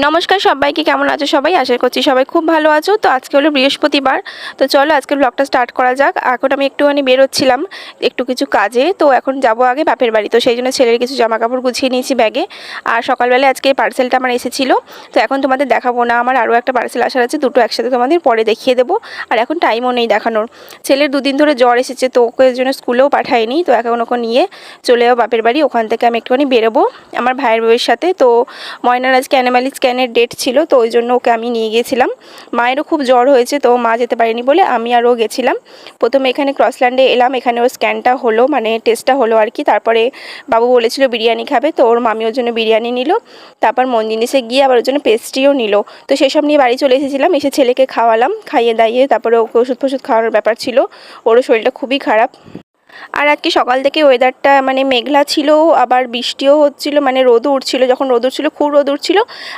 নমস্কার সবাইকে, কেমন আছো সবাই? আশা করছি সবাই খুব ভালো আছো। তো আজকে হলো বৃহস্পতিবার, তো চলো আজকের ব্লগটা স্টার্ট করা যাক। এখন আমি একটুখানি বেরোচ্ছিলাম একটু কিছু কাজে, তো এখন যাব আগে বাপের বাড়ি। তো সেই জন্য ছেলের কিছু জামা কাপড় গুছিয়ে নিয়েছি ব্যাগে। আর সকালবেলায় আজকে পার্সেলটা আমার এসেছিলো, তো এখন তোমাদের দেখাবো না, আমার আরও একটা পার্সেল আসার আছে, দুটো একসাথে তোমাদের পরে দেখিয়ে দেবো। আর এখন টাইমও নেই দেখানোর। ছেলের দুদিন ধরে জ্বর এসেছে, তো ওকে এর জন্য স্কুলেও পাঠাইনি, তো এখন ওকে নিয়ে চলে যাবো বাপের বাড়ি। ওখান থেকে আমি একটুখানি বেরোবো আমার ভাইয়ের বউয়ের সাথে। তো ময়নার আজকে অ্যানিমাল স্ক্যানের ডেট ছিল, তো ওই জন্য ওকে আমি নিয়ে গিয়েছিলাম। মায়েরও খুব জ্বর হয়েছে, তো মা যেতে পারেনি বলে আমি আর ও গেছিলাম। প্রথমে এখানে ক্রসল্যান্ডে এলাম, এখানে ওর স্ক্যানটা হলো, মানে টেস্টটা হলো আর কি। তারপরে বাবু বলেছিল বিরিয়ানি খাবে, তো ওর মামি ওর জন্য বিরিয়ানি নিল। তারপর মনজিনিসে গিয়ে আবার ওর জন্য পেস্ট্রিও নিল। তো সেসব নিয়ে বাড়ি চলে এসেছিলাম, এসে ছেলেকে খাওয়ালাম, খাইয়ে দাইয়ে তারপরে ওকে ওষুধ ফষুধ খাওয়ানোর ব্যাপার ছিল। ওরও শরীরটা খুবই খারাপ। আর আজকে সকাল থেকে ওয়েদারটা মানে মেঘলা ছিল, আবার বৃষ্টিও হচ্ছিল, মানে রোদও উঠছিল। যখন রোদ উঠছিল খুব রোদ উঠছিল,